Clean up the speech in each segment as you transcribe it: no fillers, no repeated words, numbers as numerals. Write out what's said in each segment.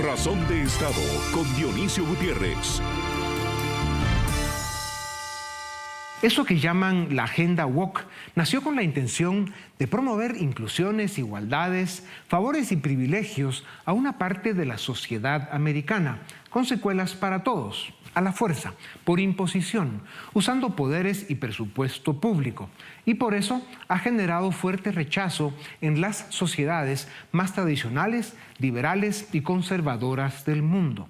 Razón de Estado con Dionisio Gutiérrez. Eso que llaman la agenda woke nació con la intención de promover inclusiones, igualdades, favores y privilegios a una parte de la sociedad americana, con secuelas para todos, a la fuerza, por imposición, usando poderes y presupuesto público. Y por eso ha generado fuerte rechazo en las sociedades más tradicionales, liberales y conservadoras del mundo.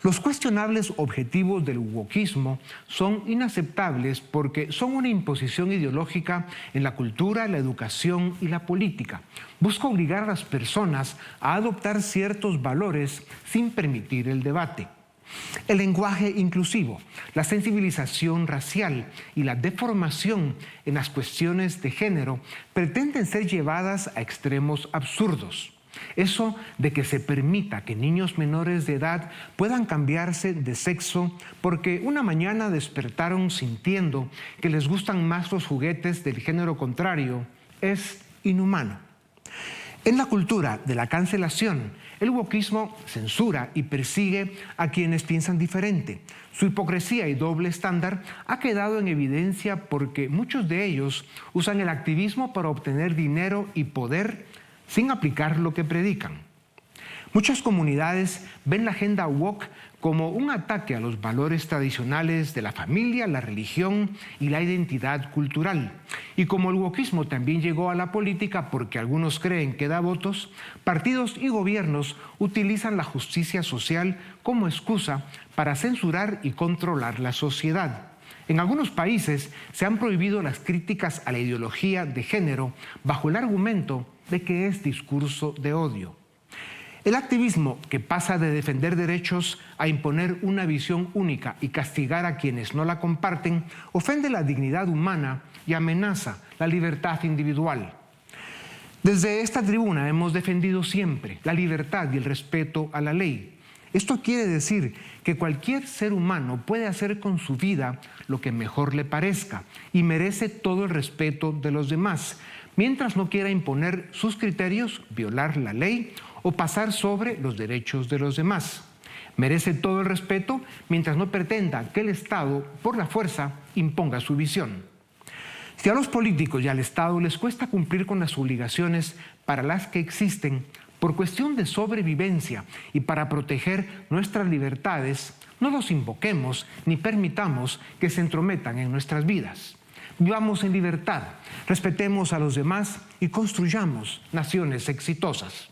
Los cuestionables objetivos del wokismo son inaceptables porque son una imposición ideológica en la cultura, la educación y la política. Busca obligar a las personas a adoptar ciertos valores sin permitir el debate. El lenguaje inclusivo, la sensibilización racial y la deformación en las cuestiones de género pretenden ser llevadas a extremos absurdos. Eso de que se permita que niños menores de edad puedan cambiarse de sexo porque una mañana despertaron sintiendo que les gustan más los juguetes del género contrario es inhumano. En la cultura de la cancelación, el wokismo censura y persigue a quienes piensan diferente. Su hipocresía y doble estándar ha quedado en evidencia porque muchos de ellos usan el activismo para obtener dinero y poder sin aplicar lo que predican. Muchas comunidades ven la agenda woke como un ataque a los valores tradicionales de la familia, la religión y la identidad cultural. Y como el wokismo también llegó a la política porque algunos creen que da votos, partidos y gobiernos utilizan la justicia social como excusa para censurar y controlar la sociedad. En algunos países se han prohibido las críticas a la ideología de género bajo el argumento de que es discurso de odio. El activismo, que pasa de defender derechos a imponer una visión única y castigar a quienes no la comparten, ofende la dignidad humana y amenaza la libertad individual. Desde esta tribuna hemos defendido siempre la libertad y el respeto a la ley. Esto quiere decir que cualquier ser humano puede hacer con su vida lo que mejor le parezca y merece todo el respeto de los demás, mientras no quiera imponer sus criterios, violar la ley o pasar sobre los derechos de los demás. Merece todo el respeto mientras no pretenda que el Estado, por la fuerza, imponga su visión. Si a los políticos y al Estado les cuesta cumplir con las obligaciones para las que existen, por cuestión de sobrevivencia y para proteger nuestras libertades, no los invoquemos ni permitamos que se entrometan en nuestras vidas. Vivamos en libertad, respetemos a los demás y construyamos naciones exitosas.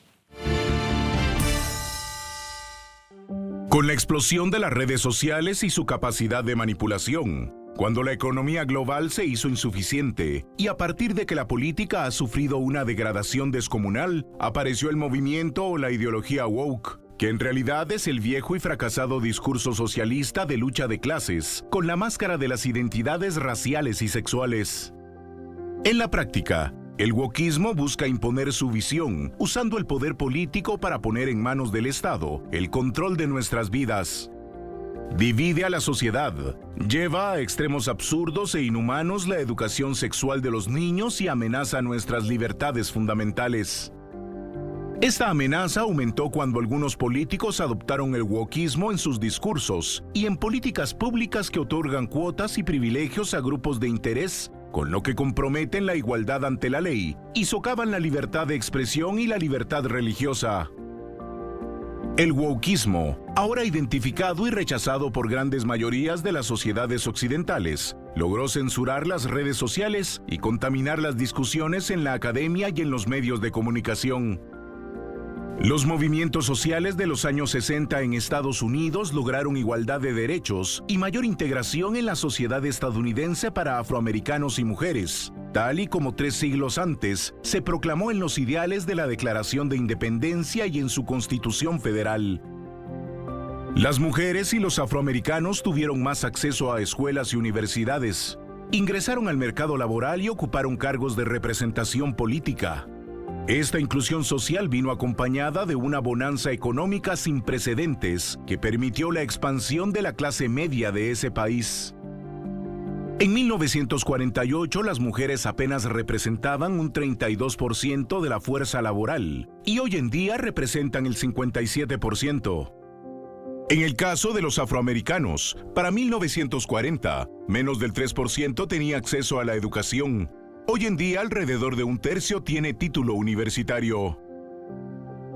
Con la explosión de las redes sociales y su capacidad de manipulación, cuando la economía global se hizo insuficiente y a partir de que la política ha sufrido una degradación descomunal, apareció el movimiento o la ideología woke, que en realidad es el viejo y fracasado discurso socialista de lucha de clases, con la máscara de las identidades raciales y sexuales. En la práctica, el wokismo busca imponer su visión, usando el poder político para poner en manos del Estado el control de nuestras vidas. Divide a la sociedad, lleva a extremos absurdos e inhumanos la educación sexual de los niños y amenaza nuestras libertades fundamentales. Esta amenaza aumentó cuando algunos políticos adoptaron el wokismo en sus discursos y en políticas públicas que otorgan cuotas y privilegios a grupos de interés, con lo que comprometen la igualdad ante la ley y socavan la libertad de expresión y la libertad religiosa. El wokismo, ahora identificado y rechazado por grandes mayorías de las sociedades occidentales, logró censurar las redes sociales y contaminar las discusiones en la academia y en los medios de comunicación. Los movimientos sociales de los años 60 en Estados Unidos lograron igualdad de derechos y mayor integración en la sociedad estadounidense para afroamericanos y mujeres, tal y como 3 siglos antes se proclamó en los ideales de la Declaración de Independencia y en su Constitución Federal. Las mujeres y los afroamericanos tuvieron más acceso a escuelas y universidades, ingresaron al mercado laboral y ocuparon cargos de representación política. Esta inclusión social vino acompañada de una bonanza económica sin precedentes que permitió la expansión de la clase media de ese país. En 1948, las mujeres apenas representaban un 32% de la fuerza laboral y hoy en día representan el 57%. En el caso de los afroamericanos, para 1940, menos del 3% tenía acceso a la educación. Hoy en día, alrededor de un tercio tiene título universitario.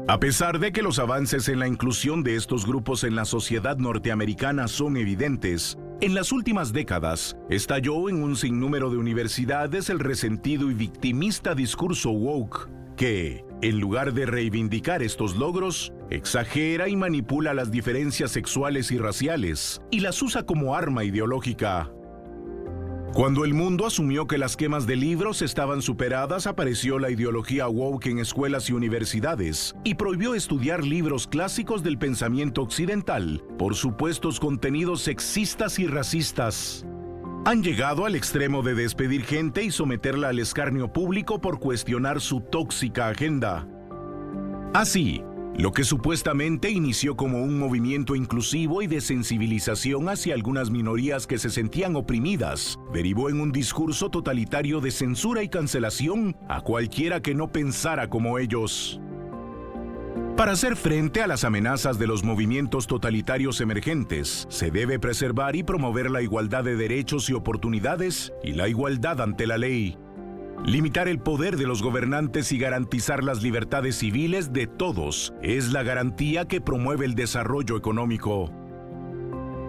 A pesar de que los avances en la inclusión de estos grupos en la sociedad norteamericana son evidentes, en las últimas décadas estalló en un sinnúmero de universidades el resentido y victimista discurso woke, que, en lugar de reivindicar estos logros, exagera y manipula las diferencias sexuales y raciales y las usa como arma ideológica. Cuando el mundo asumió que las quemas de libros estaban superadas, apareció la ideología woke en escuelas y universidades y prohibió estudiar libros clásicos del pensamiento occidental por supuestos contenidos sexistas y racistas. Han llegado al extremo de despedir gente y someterla al escarnio público por cuestionar su tóxica agenda. Así, lo que supuestamente inició como un movimiento inclusivo y de sensibilización hacia algunas minorías que se sentían oprimidas, derivó en un discurso totalitario de censura y cancelación a cualquiera que no pensara como ellos. Para hacer frente a las amenazas de los movimientos totalitarios emergentes, se debe preservar y promover la igualdad de derechos y oportunidades y la igualdad ante la ley. Limitar el poder de los gobernantes y garantizar las libertades civiles de todos es la garantía que promueve el desarrollo económico.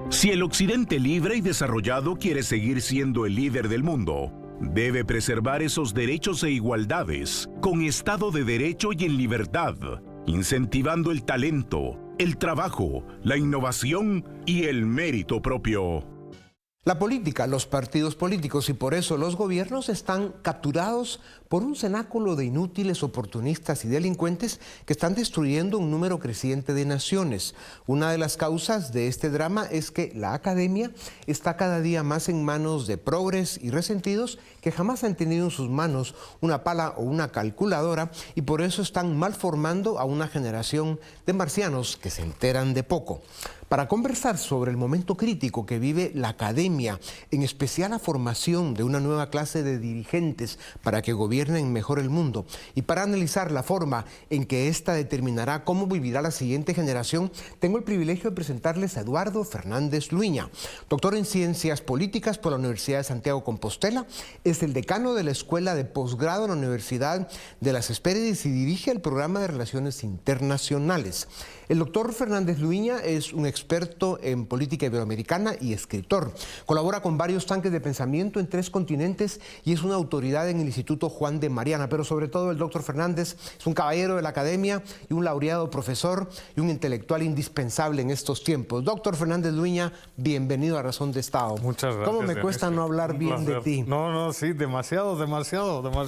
Si el Occidente libre y desarrollado quiere seguir siendo el líder del mundo, debe preservar esos derechos e igualdades con Estado de Derecho y en libertad, incentivando el talento, el trabajo, la innovación y el mérito propio. La política, los partidos políticos y por eso los gobiernos están capturados por un cenáculo de inútiles, oportunistas y delincuentes que están destruyendo un número creciente de naciones. Una de las causas de este drama es que la academia está cada día más en manos de progres y resentidos que jamás han tenido en sus manos una pala o una calculadora y por eso están malformando a una generación de marcianos que se enteran de poco. Para conversar sobre el momento crítico que vive la academia, en especial la formación de una nueva clase de dirigentes para que gobiernen mejor el mundo, y para analizar la forma en que ésta determinará cómo vivirá la siguiente generación, tengo el privilegio de presentarles a Eduardo Fernández Luiña, doctor en Ciencias Políticas por la Universidad de Santiago Compostela, es el decano de la Escuela de Posgrado en la Universidad de las Hespérides y dirige el programa de Relaciones Internacionales. El doctor Fernández Luiña es un experto en política iberoamericana y escritor. Colabora con varios tanques de pensamiento en 3 continentes y es una autoridad en el Instituto Juan de Mariana. Pero sobre todo el doctor Fernández es un caballero de la academia y un laureado profesor y un intelectual indispensable en estos tiempos. Doctor Fernández Luiña, bienvenido a Razón de Estado. Muchas gracias. ¿Cómo me cuesta no hablar bien de ti? No, sí, demasiado.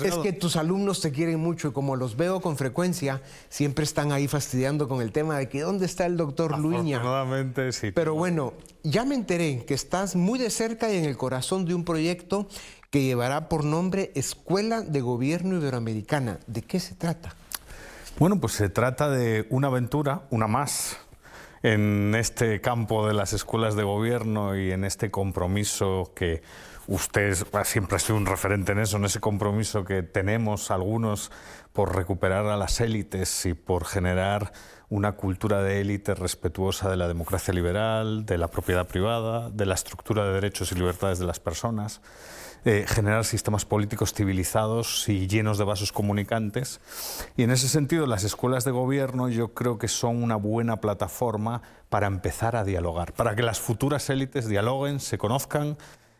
Es que tus alumnos te quieren mucho y como los veo con frecuencia, siempre están ahí fastidiando con el tema de que ¿dónde está el doctor Luiña? Afortunadamente, sí. Pero bueno, ya me enteré que estás muy de cerca y en el corazón de un proyecto que llevará por nombre Escuela de Gobierno Iberoamericana. ¿De qué se trata? Bueno, pues se trata de una aventura, una más, en este campo de las escuelas de gobierno y en este compromiso que usted siempre ha sido un referente en eso, en ese compromiso que tenemos algunos por recuperar a las élites y por generar una cultura de élite respetuosa de la democracia liberal, de la propiedad privada, de la estructura de derechos y libertades de las personas, generar sistemas políticos civilizados y llenos de vasos comunicantes. Y en ese sentido, las escuelas de gobierno yo creo que son una buena plataforma para empezar a dialogar, para que las futuras élites dialoguen, se conozcan,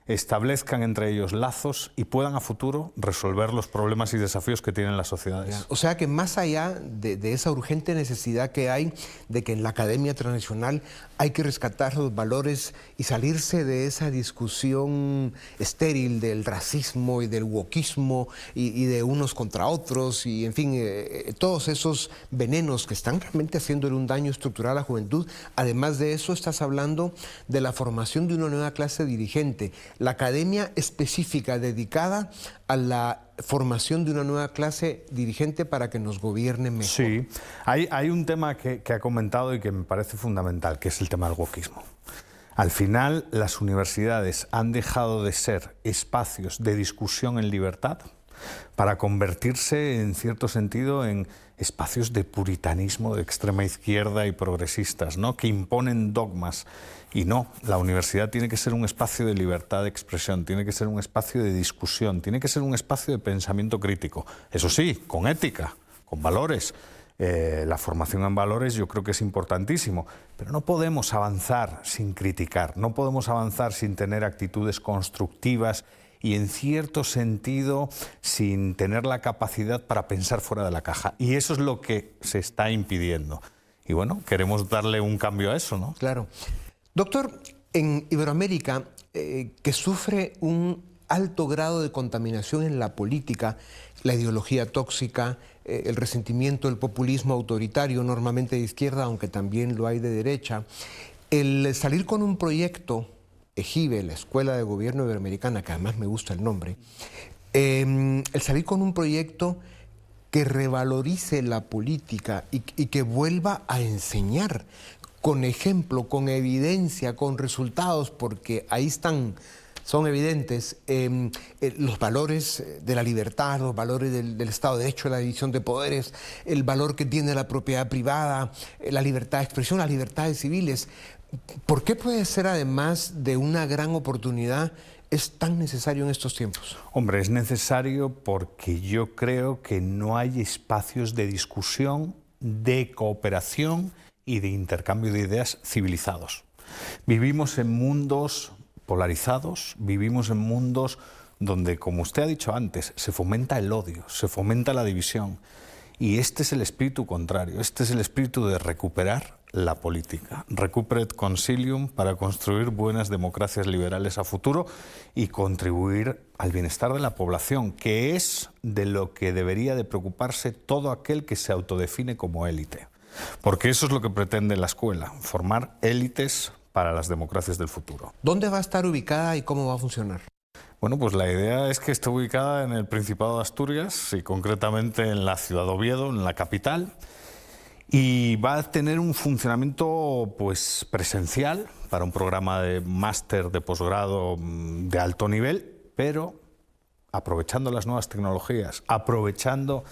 establezcan entre ellos lazos y puedan a futuro resolver los problemas y desafíos que tienen las sociedades. O sea que más allá de esa urgente necesidad que hay de que en la academia tradicional hay que rescatar los valores y salirse de esa discusión estéril del racismo y del wokismo y de unos contra otros y en fin, todos esos venenos que están realmente haciéndole un daño estructural a la juventud. Además de eso, estás hablando de la formación de una nueva clase dirigente, la academia específica dedicada a la formación de una nueva clase dirigente para que nos gobierne mejor. Sí, hay un tema que ha comentado y que me parece fundamental, que es el tema del wokismo. Al final, las universidades han dejado de ser espacios de discusión en libertad para convertirse, en cierto sentido, en espacios de puritanismo de extrema izquierda y progresistas, ¿no?, que imponen dogmas. Y no, la universidad tiene que ser un espacio de libertad de expresión, tiene que ser un espacio de discusión, tiene que ser un espacio de pensamiento crítico. Eso sí, con ética, con valores. La formación en valores yo creo que es importantísimo, pero no podemos avanzar sin criticar, no podemos avanzar sin tener actitudes constructivas y, en cierto sentido, sin tener la capacidad para pensar fuera de la caja. Y eso es lo que se está impidiendo. Y bueno, queremos darle un cambio a eso, ¿no? Claro. Doctor, en Iberoamérica, que sufre un alto grado de contaminación en la política, la ideología tóxica, el resentimiento, el populismo autoritario, normalmente de izquierda, aunque también lo hay de derecha, el salir con un proyecto, EGIBE, la Escuela de Gobierno Iberoamericana, que además me gusta el nombre, el salir con un proyecto que revalorice la política y que vuelva a enseñar con ejemplo, con evidencia, con resultados, porque ahí están, son evidentes, los valores de la libertad, los valores del Estado de Derecho, la división de poderes, el valor que tiene la propiedad privada, la libertad de expresión, las libertades civiles. ¿Por qué puede ser, además de una gran oportunidad, es tan necesario en estos tiempos? Hombre, es necesario porque yo creo que no hay espacios de discusión, de cooperación y de intercambio de ideas civilizados. Vivimos en mundos polarizados, vivimos en mundos donde, como usted ha dicho antes, se fomenta el odio, se fomenta la división. Y este es el espíritu contrario, este es el espíritu de recuperar la política. Recuperat consilium para construir buenas democracias liberales a futuro y contribuir al bienestar de la población, que es de lo que debería de preocuparse todo aquel que se autodefine como élite. Porque eso es lo que pretende la escuela, formar élites para las democracias del futuro. ¿Dónde va a estar ubicada y cómo va a funcionar? Bueno, pues la idea es que esté ubicada en el Principado de Asturias y concretamente en la ciudad de Oviedo, en la capital, y va a tener un funcionamiento pues presencial para un programa de máster de posgrado de alto nivel, pero aprovechando las nuevas tecnologías, aprovechando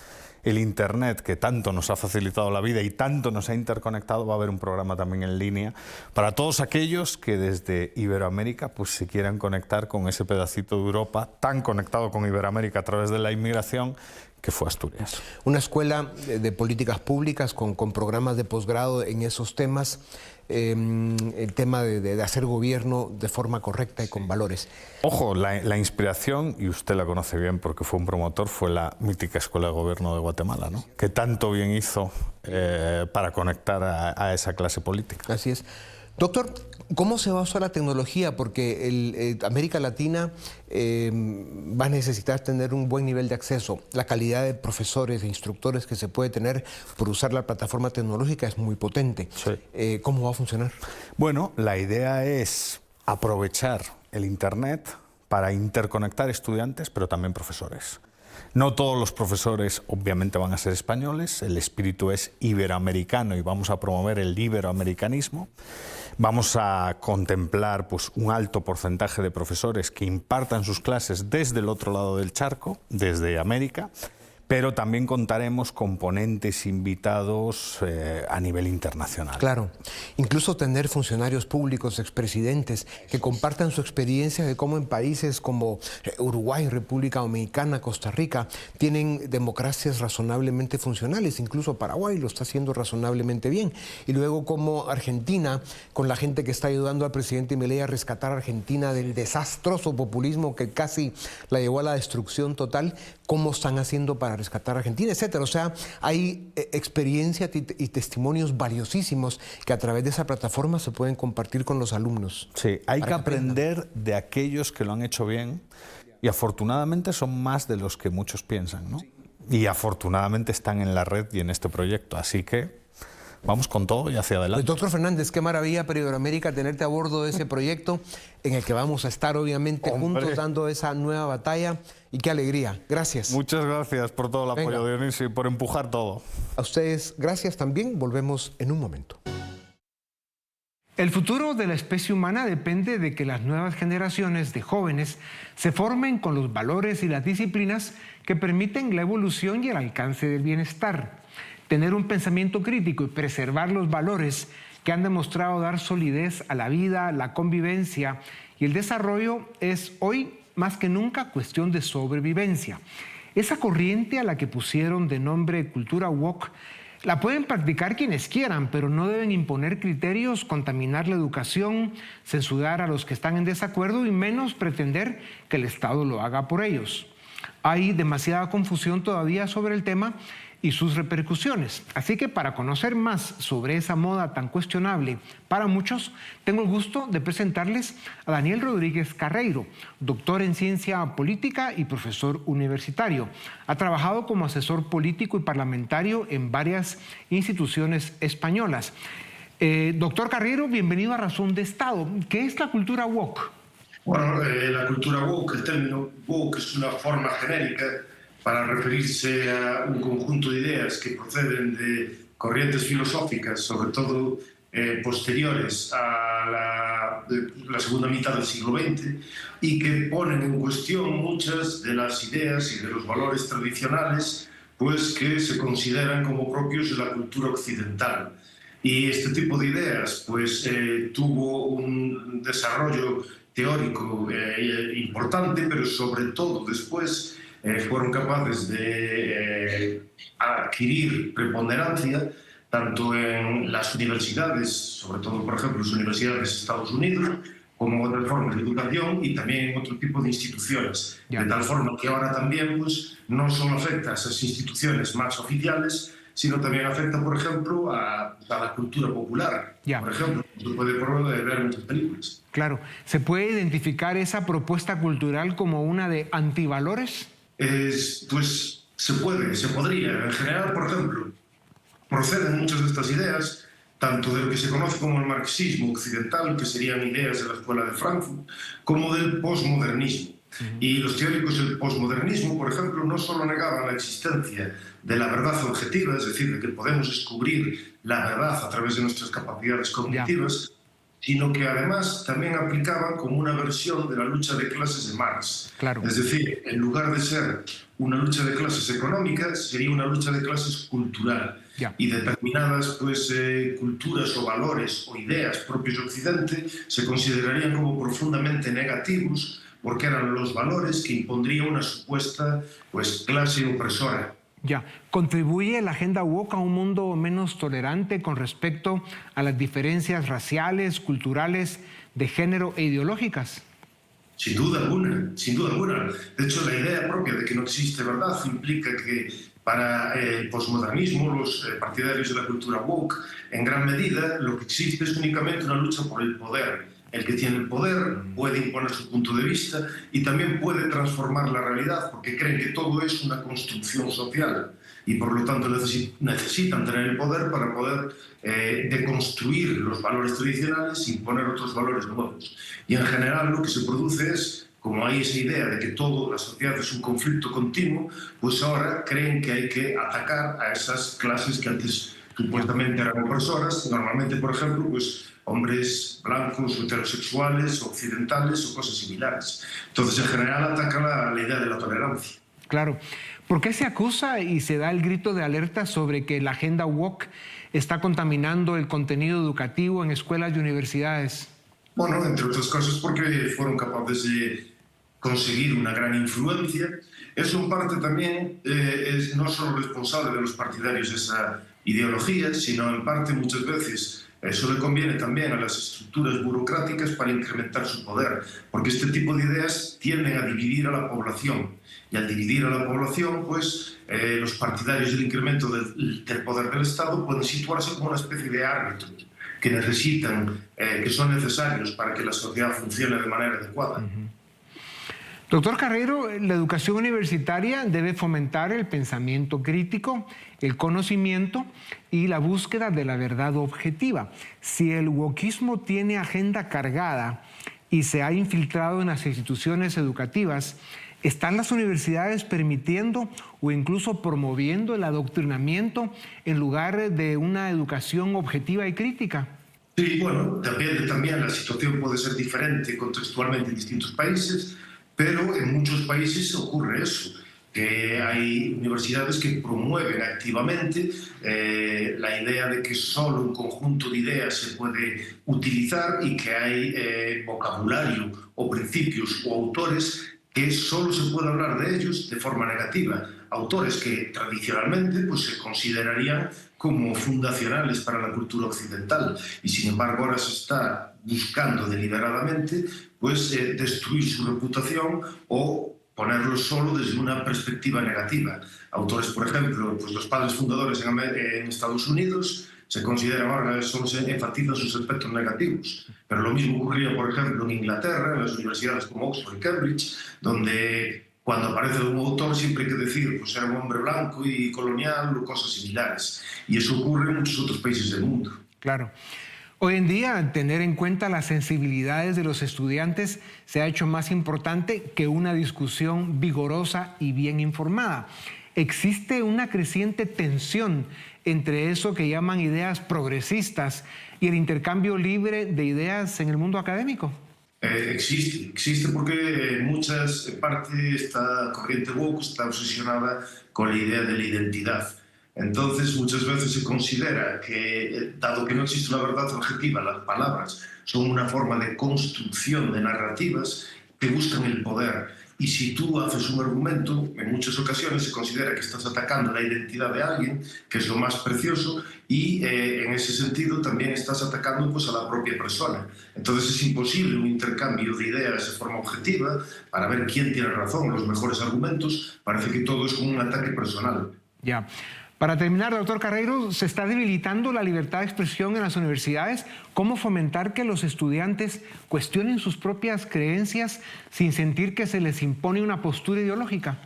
el Internet, que tanto nos ha facilitado la vida y tanto nos ha interconectado. Va a haber un programa también en línea para todos aquellos que desde Iberoamérica pues se quieran conectar con ese pedacito de Europa tan conectado con Iberoamérica a través de la inmigración que fue Asturias. Una escuela de políticas públicas con programas de posgrado en esos temas, el tema de hacer gobierno de forma correcta y con valores. Ojo, la inspiración, y usted la conoce bien porque fue un promotor, fue la mítica Escuela de Gobierno de Guatemala, ¿no?, que tanto bien hizo para conectar a esa clase política. Así es. Doctor, ¿cómo se va a usar la tecnología? Porque América Latina va a necesitar tener un buen nivel de acceso. La calidad de profesores e instructores que se puede tener por usar la plataforma tecnológica es muy potente. Sí. ¿Cómo va a funcionar? Bueno, la idea es aprovechar el Internet para interconectar estudiantes, pero también profesores. No todos los profesores obviamente van a ser españoles, el espíritu es iberoamericano y vamos a promover el iberoamericanismo. Vamos a contemplar pues, un alto porcentaje de profesores que impartan sus clases desde el otro lado del charco, desde América, pero también contaremos con ponentes invitados a nivel internacional. Claro, incluso tener funcionarios públicos, expresidentes, que compartan su experiencia de cómo en países como Uruguay, República Dominicana, Costa Rica, tienen democracias razonablemente funcionales, incluso Paraguay lo está haciendo razonablemente bien. Y luego como Argentina, con la gente que está ayudando al presidente Milei a rescatar a Argentina del desastroso populismo que casi la llevó a la destrucción total, cómo están haciendo para rescatar a Argentina, etcétera. O sea, hay experiencia y testimonios valiosísimos que a través de esa plataforma se pueden compartir con los alumnos. Sí, hay que aprender de aquellos que lo han hecho bien y afortunadamente son más de los que muchos piensan, ¿no? Y afortunadamente están en la red y en este proyecto, así que vamos con todo y hacia adelante. Pues, doctor Fernández, qué maravilla para Iberoamérica tenerte a bordo de ese proyecto en el que vamos a estar obviamente juntos dando esa nueva batalla y qué alegría. Gracias. Muchas gracias por todo el apoyo, Dionisio, y por empujar todo. A ustedes, gracias también. Volvemos en un momento. El futuro de la especie humana depende de que las nuevas generaciones de jóvenes se formen con los valores y las disciplinas que permiten la evolución y el alcance del bienestar. Tener un pensamiento crítico y preservar los valores que han demostrado dar solidez a la vida, la convivencia y el desarrollo es hoy más que nunca cuestión de sobrevivencia. Esa corriente a la que pusieron de nombre cultura woke la pueden practicar quienes quieran, pero no deben imponer criterios, contaminar la educación, censurar a los que están en desacuerdo y menos pretender que el Estado lo haga por ellos. Hay demasiada confusión todavía sobre el tema y sus repercusiones. Así que para conocer más sobre esa moda tan cuestionable para muchos, tengo el gusto de presentarles a Daniel Rodríguez Carreiro, doctor en ciencia política y profesor universitario. Ha trabajado como asesor político y parlamentario en varias instituciones españolas. Doctor Carreiro, bienvenido a Razón de Estado. ¿Qué es la cultura woke? Bueno, la cultura woke, el término woke es una forma genérica para referirse a un conjunto de ideas que proceden de corrientes filosóficas, sobre todo posteriores a la segunda mitad del siglo XX, y que ponen en cuestión muchas de las ideas y de los valores tradicionales pues, que se consideran como propios de la cultura occidental. Y este tipo de ideas pues, tuvo un desarrollo teórico importante, pero sobre todo después fueron capaces de adquirir preponderancia tanto en las universidades, sobre todo, por ejemplo, las universidades de Estados Unidos, como otras formas de educación y también en otro tipo de instituciones. De tal forma que ahora también pues, no solo afecta a esas instituciones más oficiales, sino también afecta, por ejemplo, a la cultura popular. Por ejemplo, se puede ver muchas películas. Claro. ¿Se puede identificar esa propuesta cultural como una de antivalores? Pues se podría. En general, por ejemplo, proceden muchas de estas ideas, tanto de lo que se conoce como el marxismo occidental, que serían ideas de la Escuela de Frankfurt, como del posmodernismo. Y los teóricos del posmodernismo, por ejemplo, no solo negaban la existencia de la verdad objetiva, es decir, de que podemos descubrir la verdad a través de nuestras capacidades cognitivas, sino que además también aplicaban como una versión de la lucha de clases de Marx. Claro. Es decir, en lugar de ser una lucha de clases económicas, sería una lucha de clases cultural. Y determinadas pues, culturas o valores o ideas propios de Occidente se considerarían como profundamente negativos porque eran los valores que impondría una supuesta pues, clase opresora. ¿Contribuye la agenda woke a un mundo menos tolerante con respecto a las diferencias raciales, culturales, de género e ideológicas? Sin duda alguna, sin duda alguna. De hecho, la idea propia de que no existe verdad implica que para el posmodernismo, los partidarios de la cultura woke, en gran medida lo que existe es únicamente una lucha por el poder. El que tiene el poder puede imponer su punto de vista y también puede transformar la realidad porque creen que todo es una construcción social y por lo tanto necesitan tener el poder para poder deconstruir los valores tradicionales e imponer otros valores nuevos. Y en general lo que se produce es, como hay esa idea de que toda la sociedad es un conflicto continuo, pues ahora creen que hay que atacar a esas clases que antes supuestamente eran opresoras, normalmente, por ejemplo, pues hombres blancos, heterosexuales, occidentales o cosas similares. Entonces, en general, ataca la idea de la tolerancia. Claro. ¿Por qué se acusa y se da el grito de alerta sobre que la agenda woke está contaminando el contenido educativo en escuelas y universidades? Bueno, entre otras cosas porque fueron capaces de conseguir una gran influencia. Eso en parte también es no solo responsable de los partidarios de esa ideología, sino en parte muchas veces eso le conviene también a las estructuras burocráticas para incrementar su poder, porque este tipo de ideas tienden a dividir a la población. Y al dividir a la población, pues los partidarios del incremento del poder del Estado pueden situarse como una especie de árbitros que necesitan, que son necesarios para que la sociedad funcione de manera adecuada. Doctor Carreiro, la educación universitaria debe fomentar el pensamiento crítico, el conocimiento y la búsqueda de la verdad objetiva. Si el wokismo tiene agenda cargada y se ha infiltrado en las instituciones educativas, ¿están las universidades permitiendo o incluso promoviendo el adoctrinamiento en lugar de una educación objetiva y crítica? Sí, bueno, depende también, la situación puede ser diferente contextualmente en distintos países, pero en muchos países ocurre eso, que hay universidades que promueven activamente la idea de que solo un conjunto de ideas se puede utilizar y que hay vocabulario o principios o autores que solo se puede hablar de ellos de forma negativa. Autores que tradicionalmente pues, se considerarían como fundacionales para la cultura occidental y sin embargo ahora se está buscando deliberadamente pues, destruir su reputación o ponerlo solo desde una perspectiva negativa. Autores, por ejemplo, pues los padres fundadores en Estados Unidos se consideran ahora que solo se enfatizan sus aspectos negativos. Pero lo mismo ocurría, por ejemplo, en Inglaterra, en las universidades como Oxford y Cambridge, donde cuando aparece un autor siempre hay que decir pues era un hombre blanco y colonial o cosas similares. Y eso ocurre en muchos otros países del mundo. Claro. Hoy en día, tener en cuenta las sensibilidades de los estudiantes se ha hecho más importante que una discusión vigorosa y bien informada. Existe una creciente tensión entre eso que llaman ideas progresistas y el intercambio libre de ideas en el mundo académico. Existe porque en muchas partes esta corriente woke está obsesionada con la idea de la identidad. Entonces, muchas veces se considera que, dado que no existe una verdad objetiva, las palabras son una forma de construcción de narrativas que buscan el poder. Y si tú haces un argumento, en muchas ocasiones se considera que estás atacando la identidad de alguien, que es lo más precioso, y en ese sentido también estás atacando pues, a la propia persona. Entonces es imposible un intercambio de ideas de forma objetiva para ver quién tiene razón, los mejores argumentos. Parece que todo es como un ataque personal. Ya. Para terminar, doctor Carreiro, ¿se está debilitando la libertad de expresión en las universidades? ¿Cómo fomentar que los estudiantes cuestionen sus propias creencias sin sentir que se les impone una postura ideológica?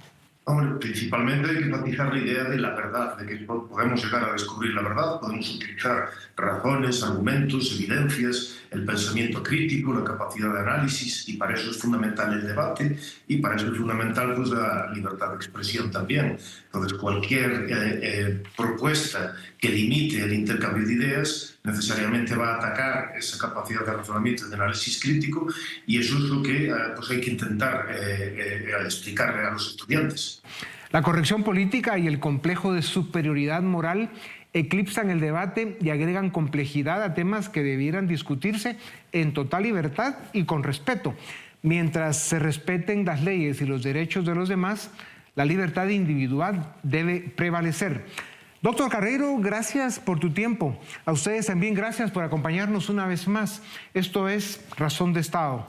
Hombre, principalmente hay que enfatizar la idea de la verdad, de que podemos llegar a descubrir la verdad, podemos utilizar razones, argumentos, evidencias, el pensamiento crítico, la capacidad de análisis, y para eso es fundamental el debate y para eso es fundamental pues, la libertad de expresión también. Entonces, cualquier propuesta que limite el intercambio de ideas necesariamente va a atacar esa capacidad de razonamiento y de análisis crítico, y eso es lo que pues hay que intentar explicarle a los estudiantes. La corrección política y el complejo de superioridad moral eclipsan el debate y agregan complejidad a temas que debieran discutirse en total libertad y con respeto. Mientras se respeten las leyes y los derechos de los demás, la libertad individual debe prevalecer. Doctor Carreiro, gracias por tu tiempo. A ustedes también gracias por acompañarnos una vez más. Esto es Razón de Estado.